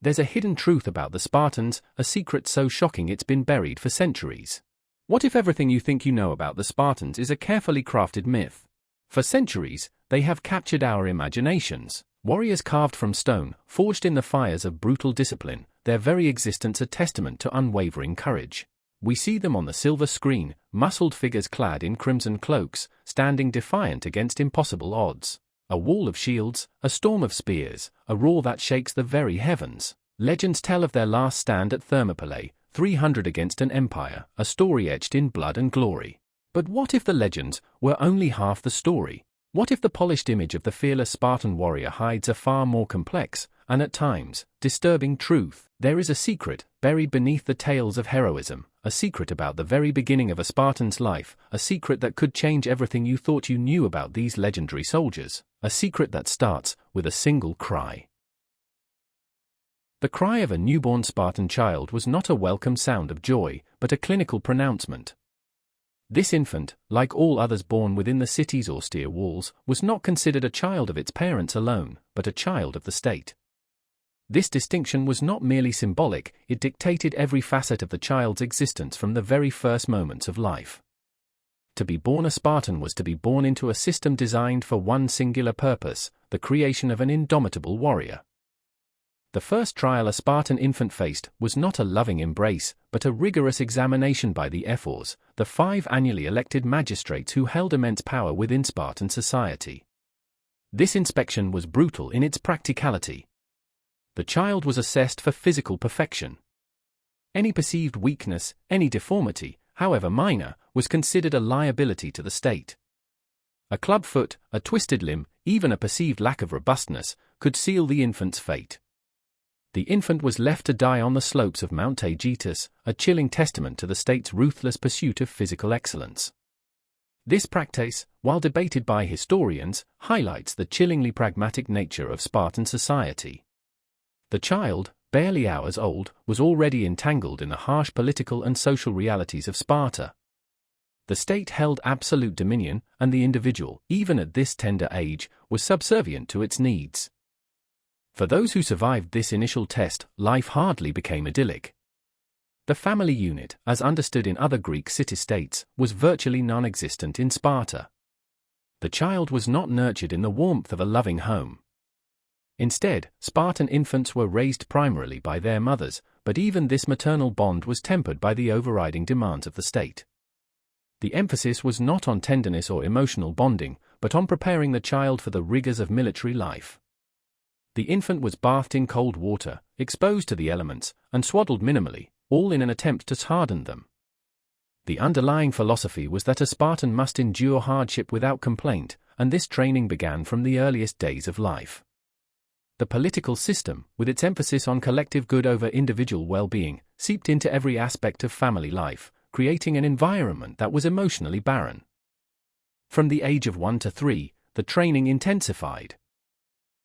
There's a hidden truth about the Spartans, a secret so shocking it's been buried for centuries. What if everything you think you know about the Spartans is a carefully crafted myth? For centuries, they have captured our imaginations. Warriors carved from stone, forged in the fires of brutal discipline, their very existence a testament to unwavering courage. We see them on the silver screen, muscled figures clad in crimson cloaks, standing defiant against impossible odds. A wall of shields, a storm of spears, a roar that shakes the very heavens. Legends tell of their last stand at Thermopylae, 300 against an empire, a story etched in blood and glory. But what if the legends were only half the story? What if the polished image of the fearless Spartan warrior hides a far more complex, and at times, disturbing truth? There is a secret, buried beneath the tales of heroism, a secret about the very beginning of a Spartan's life, a secret that could change everything you thought you knew about these legendary soldiers, a secret that starts with a single cry. The cry of a newborn Spartan child was not a welcome sound of joy, but a clinical pronouncement. This infant, like all others born within the city's austere walls, was not considered a child of its parents alone, but a child of the state. This distinction was not merely symbolic, it dictated every facet of the child's existence from the very first moments of life. To be born a Spartan was to be born into a system designed for one singular purpose, the creation of an indomitable warrior. The first trial a Spartan infant faced was not a loving embrace, but a rigorous examination by the ephors, the 5 annually elected magistrates who held immense power within Spartan society. This inspection was brutal in its practicality. The child was assessed for physical perfection. Any perceived weakness, any deformity, however minor, was considered a liability to the state. A club foot, a twisted limb, even a perceived lack of robustness, could seal the infant's fate. The infant was left to die on the slopes of Mount Aegitus, a chilling testament to the state's ruthless pursuit of physical excellence. This practice, while debated by historians, highlights the chillingly pragmatic nature of Spartan society. The child, barely hours old, was already entangled in the harsh political and social realities of Sparta. The state held absolute dominion, and the individual, even at this tender age, was subservient to its needs. For those who survived this initial test, life hardly became idyllic. The family unit, as understood in other Greek city-states, was virtually non-existent in Sparta. The child was not nurtured in the warmth of a loving home. Instead, Spartan infants were raised primarily by their mothers, but even this maternal bond was tempered by the overriding demands of the state. The emphasis was not on tenderness or emotional bonding, but on preparing the child for the rigors of military life. The infant was bathed in cold water, exposed to the elements, and swaddled minimally, all in an attempt to harden them. The underlying philosophy was that a Spartan must endure hardship without complaint, and this training began from the earliest days of life. The political system, with its emphasis on collective good over individual well-being, seeped into every aspect of family life, creating an environment that was emotionally barren. From the age of 1 to 3, the training intensified.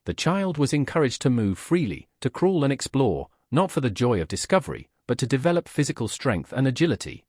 The child was encouraged to move freely, to crawl and explore, not for the joy of discovery, but to develop physical strength and agility.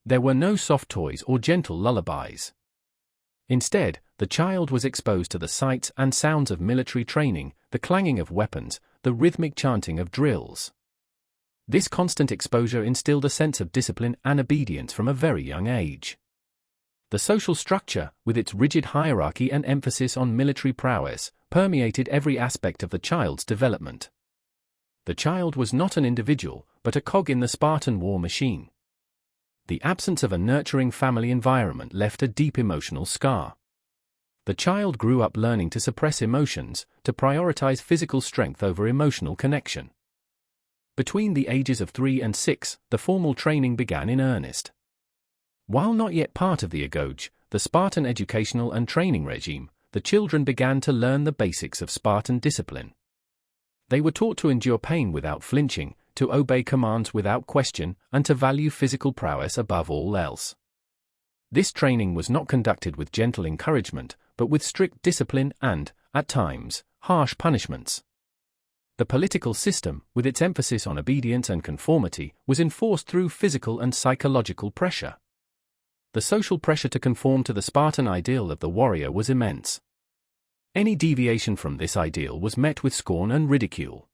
There were no soft toys or gentle lullabies. Instead, the child was exposed to the sights and sounds of military training, the clanging of weapons, the rhythmic chanting of drills. This constant exposure instilled a sense of discipline and obedience from a very young age. The social structure, with its rigid hierarchy and emphasis on military prowess, permeated every aspect of the child's development. The child was not an individual, but a cog in the Spartan war machine. The absence of a nurturing family environment left a deep emotional scar. The child grew up learning to suppress emotions, to prioritize physical strength over emotional connection. Between the ages of 3 and 6, the formal training began in earnest. While not yet part of the agoge, the Spartan educational and training regime, the children began to learn the basics of Spartan discipline. They were taught to endure pain without flinching, to obey commands without question, and to value physical prowess above all else. This training was not conducted with gentle encouragement, but with strict discipline and, at times, harsh punishments. The political system, with its emphasis on obedience and conformity, was enforced through physical and psychological pressure. The social pressure to conform to the Spartan ideal of the warrior was immense. Any deviation from this ideal was met with scorn and ridicule.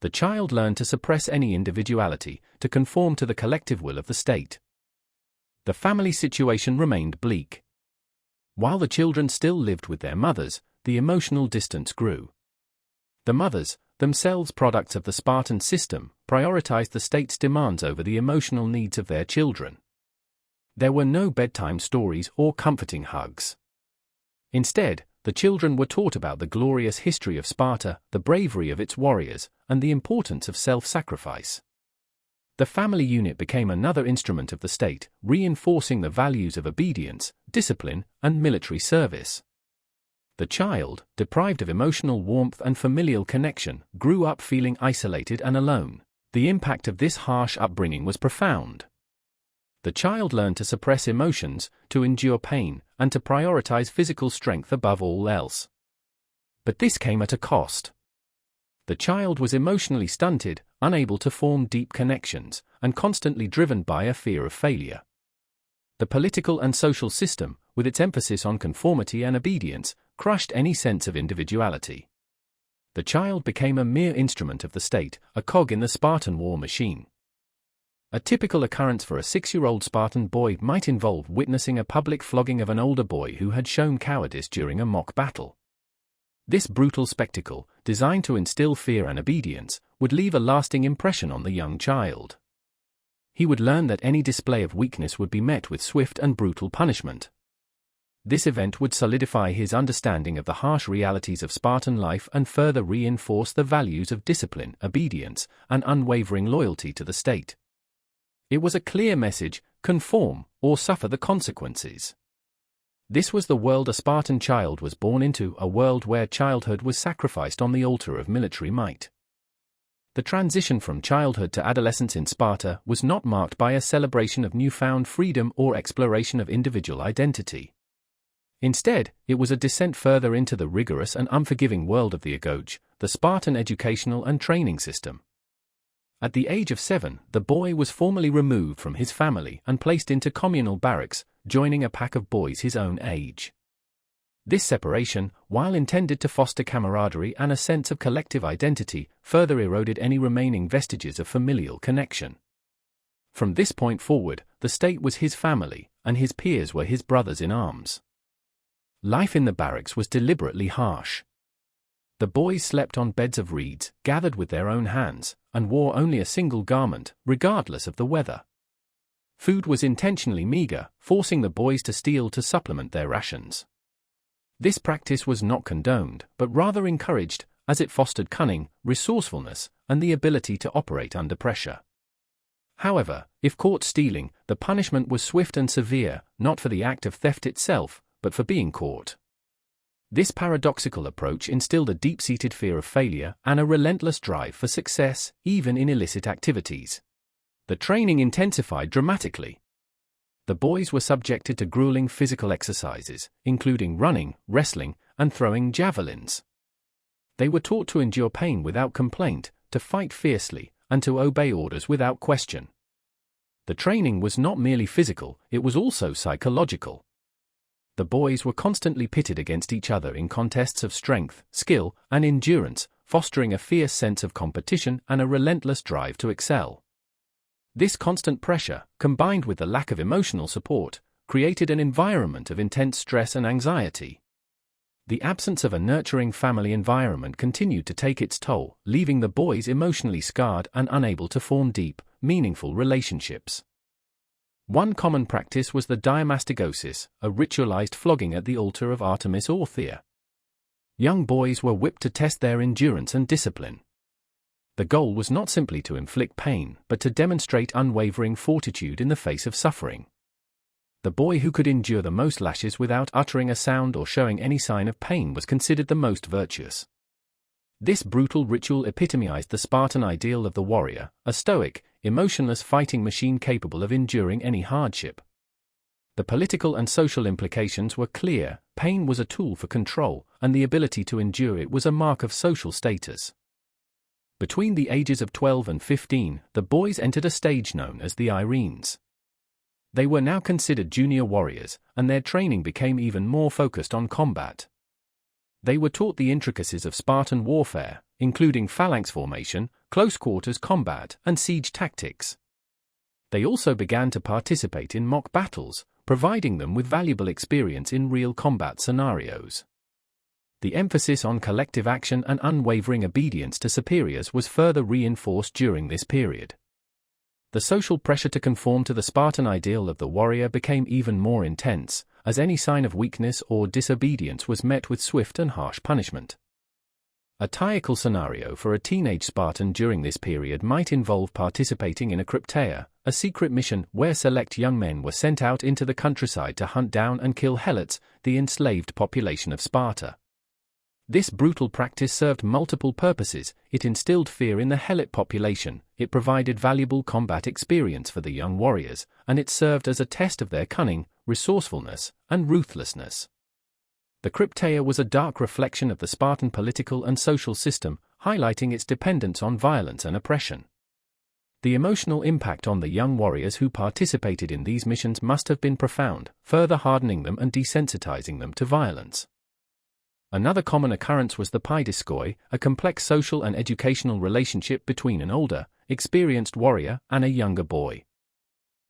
The child learned to suppress any individuality, to conform to the collective will of the state. The family situation remained bleak. While the children still lived with their mothers, the emotional distance grew. The mothers, themselves products of the Spartan system, prioritized the state's demands over the emotional needs of their children. There were no bedtime stories or comforting hugs. Instead, the children were taught about the glorious history of Sparta, the bravery of its warriors, and the importance of self-sacrifice. The family unit became another instrument of the state, reinforcing the values of obedience, discipline, and military service. The child, deprived of emotional warmth and familial connection, grew up feeling isolated and alone. The impact of this harsh upbringing was profound. The child learned to suppress emotions, to endure pain, and to prioritize physical strength above all else. But this came at a cost. The child was emotionally stunted, unable to form deep connections, and constantly driven by a fear of failure. The political and social system, with its emphasis on conformity and obedience, crushed any sense of individuality. The child became a mere instrument of the state, a cog in the Spartan war machine. A typical occurrence for a 6-year-old Spartan boy might involve witnessing a public flogging of an older boy who had shown cowardice during a mock battle. This brutal spectacle, designed to instill fear and obedience, would leave a lasting impression on the young child. He would learn that any display of weakness would be met with swift and brutal punishment. This event would solidify his understanding of the harsh realities of Spartan life and further reinforce the values of discipline, obedience, and unwavering loyalty to the state. It was a clear message: conform, or suffer the consequences. This was the world a Spartan child was born into, a world where childhood was sacrificed on the altar of military might. The transition from childhood to adolescence in Sparta was not marked by a celebration of newfound freedom or exploration of individual identity. Instead, it was a descent further into the rigorous and unforgiving world of the agoge, the Spartan educational and training system. At the age of 7, the boy was formally removed from his family and placed into communal barracks, joining a pack of boys his own age. This separation, while intended to foster camaraderie and a sense of collective identity, further eroded any remaining vestiges of familial connection. From this point forward, the state was his family, and his peers were his brothers in arms. Life in the barracks was deliberately harsh. The boys slept on beds of reeds, gathered with their own hands, and wore only a single garment, regardless of the weather. Food was intentionally meager, forcing the boys to steal to supplement their rations. This practice was not condoned, but rather encouraged, as it fostered cunning, resourcefulness, and the ability to operate under pressure. However, if caught stealing, the punishment was swift and severe, not for the act of theft itself, but for being caught. This paradoxical approach instilled a deep-seated fear of failure and a relentless drive for success, even in illicit activities. The training intensified dramatically. The boys were subjected to grueling physical exercises, including running, wrestling, and throwing javelins. They were taught to endure pain without complaint, to fight fiercely, and to obey orders without question. The training was not merely physical, it was also psychological. The boys were constantly pitted against each other in contests of strength, skill, and endurance, fostering a fierce sense of competition and a relentless drive to excel. This constant pressure, combined with the lack of emotional support, created an environment of intense stress and anxiety. The absence of a nurturing family environment continued to take its toll, leaving the boys emotionally scarred and unable to form deep, meaningful relationships. One common practice was the diamastigosis, a ritualized flogging at the altar of Artemis or Thea. Young boys were whipped to test their endurance and discipline. The goal was not simply to inflict pain, but to demonstrate unwavering fortitude in the face of suffering. The boy who could endure the most lashes without uttering a sound or showing any sign of pain was considered the most virtuous. This brutal ritual epitomized the Spartan ideal of the warrior, a stoic, emotionless fighting machine capable of enduring any hardship. The political and social implications were clear: pain was a tool for control, and the ability to endure it was a mark of social status. Between the ages of 12 and 15, the boys entered a stage known as the Irines. They were now considered junior warriors, and their training became even more focused on combat. They were taught the intricacies of Spartan warfare, including phalanx formation, close-quarters combat, and siege tactics. They also began to participate in mock battles, providing them with valuable experience in real combat scenarios. The emphasis on collective action and unwavering obedience to superiors was further reinforced during this period. The social pressure to conform to the Spartan ideal of the warrior became even more intense, as any sign of weakness or disobedience was met with swift and harsh punishment. A typical scenario for a teenage Spartan during this period might involve participating in a Crypteia, a secret mission where select young men were sent out into the countryside to hunt down and kill helots, the enslaved population of Sparta. This brutal practice served multiple purposes. It instilled fear in the helot population, it provided valuable combat experience for the young warriors, and it served as a test of their cunning, resourcefulness, and ruthlessness. The Crypteia was a dark reflection of the Spartan political and social system, highlighting its dependence on violence and oppression. The emotional impact on the young warriors who participated in these missions must have been profound, further hardening them and desensitizing them to violence. Another common occurrence was the paidiskoi, a complex social and educational relationship between an older, experienced warrior and a younger boy.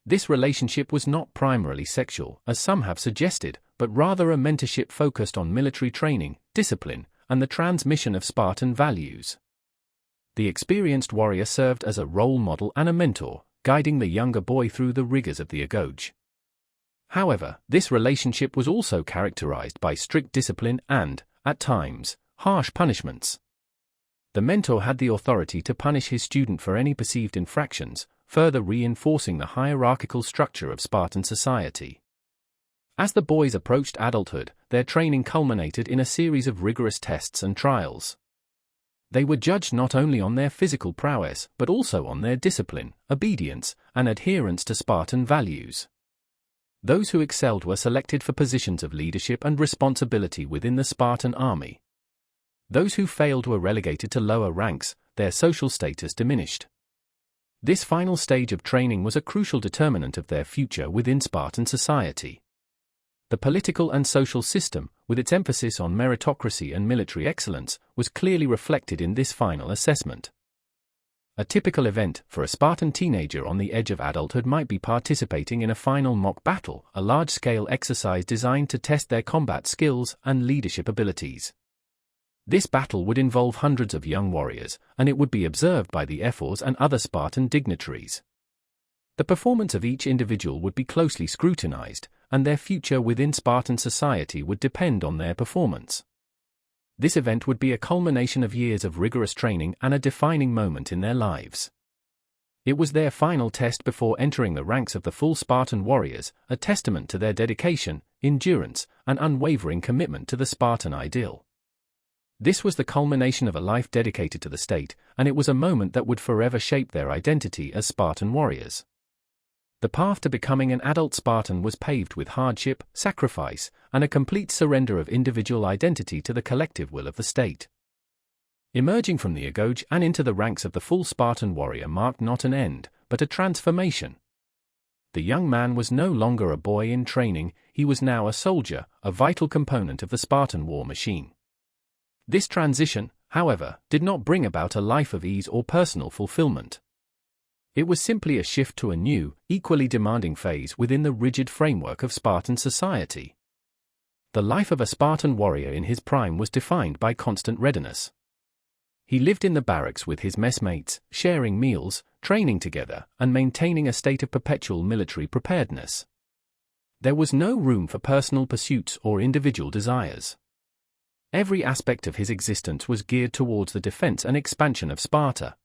This relationship was not primarily sexual, as some have suggested, but rather a mentorship focused on military training, discipline, and the transmission of Spartan values. The experienced warrior served as a role model and a mentor, guiding the younger boy through the rigors of the agoge. However, this relationship was also characterized by strict discipline and, at times, harsh punishments. The mentor had the authority to punish his student for any perceived infractions, further reinforcing the hierarchical structure of Spartan society. As the boys approached adulthood, their training culminated in a series of rigorous tests and trials. They were judged not only on their physical prowess but also on their discipline, obedience, and adherence to Spartan values. Those who excelled were selected for positions of leadership and responsibility within the Spartan army. Those who failed were relegated to lower ranks, their social status diminished. This final stage of training was a crucial determinant of their future within Spartan society. The political and social system, with its emphasis on meritocracy and military excellence, was clearly reflected in this final assessment. A typical event for a Spartan teenager on the edge of adulthood might be participating in a final mock battle, a large-scale exercise designed to test their combat skills and leadership abilities. This battle would involve hundreds of young warriors, and it would be observed by the ephors and other Spartan dignitaries. The performance of each individual would be closely scrutinized, and their future within Spartan society would depend on their performance. This event would be a culmination of years of rigorous training and a defining moment in their lives. It was their final test before entering the ranks of the full Spartan warriors, a testament to their dedication, endurance, and unwavering commitment to the Spartan ideal. This was the culmination of a life dedicated to the state, and it was a moment that would forever shape their identity as Spartan warriors. The path to becoming an adult Spartan was paved with hardship, sacrifice, and a complete surrender of individual identity to the collective will of the state. Emerging from the agoge and into the ranks of the full Spartan warrior marked not an end, but a transformation. The young man was no longer a boy in training, he was now a soldier, a vital component of the Spartan war machine. This transition, however, did not bring about a life of ease or personal fulfillment. It was simply a shift to a new, equally demanding phase within the rigid framework of Spartan society. The life of a Spartan warrior in his prime was defined by constant readiness. He lived in the barracks with his messmates, sharing meals, training together, and maintaining a state of perpetual military preparedness. There was no room for personal pursuits or individual desires. Every aspect of his existence was geared towards the defense and expansion of Sparta.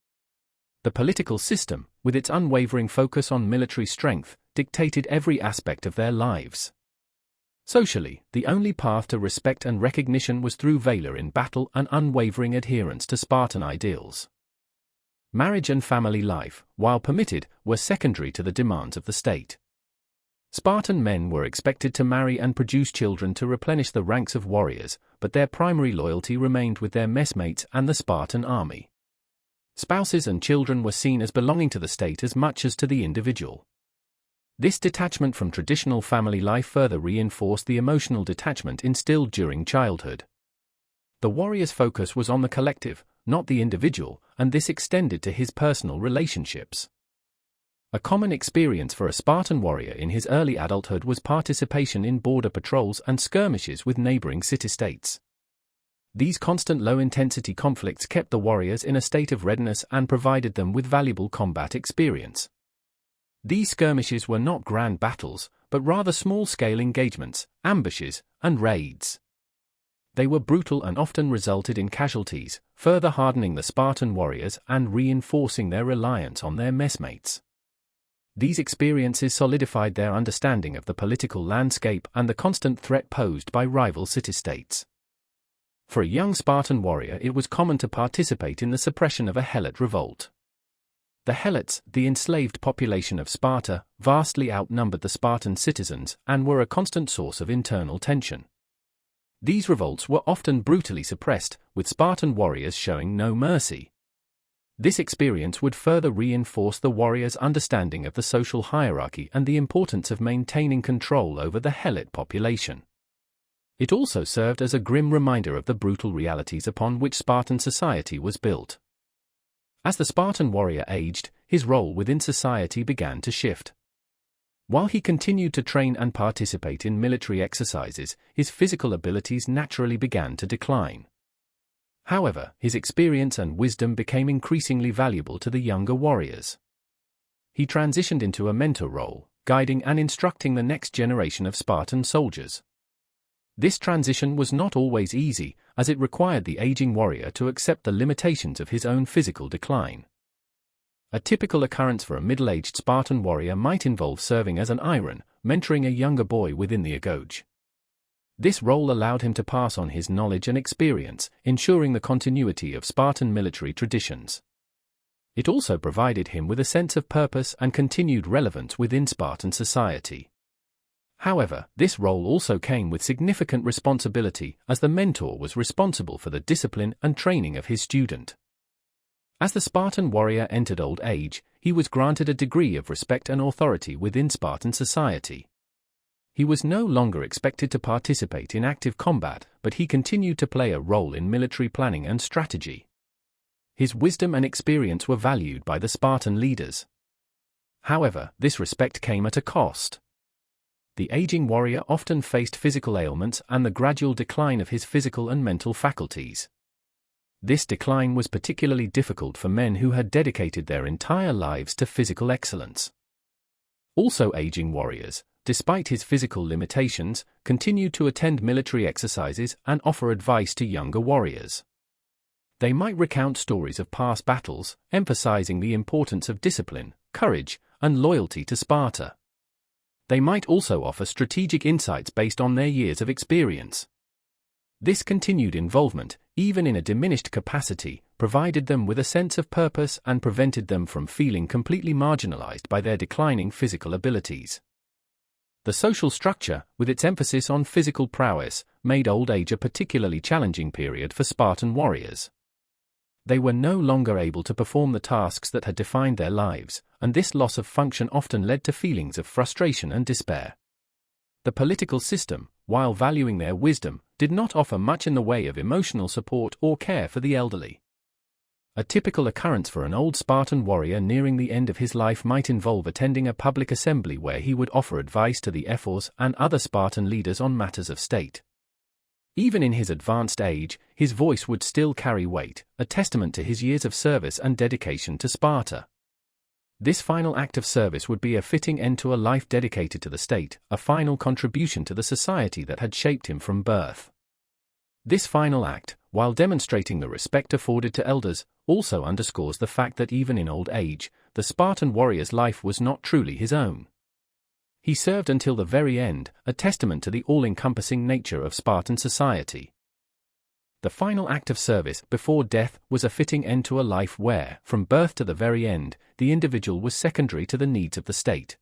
The political system, with its unwavering focus on military strength, dictated every aspect of their lives. Socially, the only path to respect and recognition was through valor in battle and unwavering adherence to Spartan ideals. Marriage and family life, while permitted, were secondary to the demands of the state. Spartan men were expected to marry and produce children to replenish the ranks of warriors, but their primary loyalty remained with their messmates and the Spartan army. Spouses and children were seen as belonging to the state as much as to the individual. This detachment from traditional family life further reinforced the emotional detachment instilled during childhood. The warrior's focus was on the collective, not the individual, and this extended to his personal relationships. A common experience for a Spartan warrior in his early adulthood was participation in border patrols and skirmishes with neighboring city-states. These constant low-intensity conflicts kept the warriors in a state of readiness and provided them with valuable combat experience. These skirmishes were not grand battles, but rather small-scale engagements, ambushes, and raids. They were brutal and often resulted in casualties, further hardening the Spartan warriors and reinforcing their reliance on their messmates. These experiences solidified their understanding of the political landscape and the constant threat posed by rival city-states. For a young Spartan warrior, it was common to participate in the suppression of a Helot revolt. The Helots, the enslaved population of Sparta, vastly outnumbered the Spartan citizens and were a constant source of internal tension. These revolts were often brutally suppressed, with Spartan warriors showing no mercy. This experience would further reinforce the warriors' understanding of the social hierarchy and the importance of maintaining control over the Helot population. It also served as a grim reminder of the brutal realities upon which Spartan society was built. As the Spartan warrior aged, his role within society began to shift. While he continued to train and participate in military exercises, his physical abilities naturally began to decline. However, his experience and wisdom became increasingly valuable to the younger warriors. He transitioned into a mentor role, guiding and instructing the next generation of Spartan soldiers. This transition was not always easy, as it required the aging warrior to accept the limitations of his own physical decline. A typical occurrence for a middle-aged Spartan warrior might involve serving as an iron, mentoring a younger boy within the agoge. This role allowed him to pass on his knowledge and experience, ensuring the continuity of Spartan military traditions. It also provided him with a sense of purpose and continued relevance within Spartan society. However, this role also came with significant responsibility, as the mentor was responsible for the discipline and training of his student. As the Spartan warrior entered old age, he was granted a degree of respect and authority within Spartan society. He was no longer expected to participate in active combat, but he continued to play a role in military planning and strategy. His wisdom and experience were valued by the Spartan leaders. However, this respect came at a cost. The aging warrior often faced physical ailments and the gradual decline of his physical and mental faculties. This decline was particularly difficult for men who had dedicated their entire lives to physical excellence. Also, aging warriors, despite his physical limitations, continued to attend military exercises and offer advice to younger warriors. They might recount stories of past battles, emphasizing the importance of discipline, courage, and loyalty to Sparta. They might also offer strategic insights based on their years of experience. This continued involvement, even in a diminished capacity, provided them with a sense of purpose and prevented them from feeling completely marginalized by their declining physical abilities. The social structure, with its emphasis on physical prowess, made old age a particularly challenging period for Spartan warriors. They were no longer able to perform the tasks that had defined their lives, and this loss of function often led to feelings of frustration and despair. The political system, while valuing their wisdom, did not offer much in the way of emotional support or care for the elderly. A typical occurrence for an old Spartan warrior nearing the end of his life might involve attending a public assembly where he would offer advice to the ephors and other Spartan leaders on matters of state. Even in his advanced age, his voice would still carry weight, a testament to his years of service and dedication to Sparta. This final act of service would be a fitting end to a life dedicated to the state, a final contribution to the society that had shaped him from birth. This final act, while demonstrating the respect afforded to elders, also underscores the fact that even in old age, the Spartan warrior's life was not truly his own. He served until the very end, a testament to the all-encompassing nature of Spartan society. The final act of service, before death, was a fitting end to a life where, from birth to the very end, the individual was secondary to the needs of the state.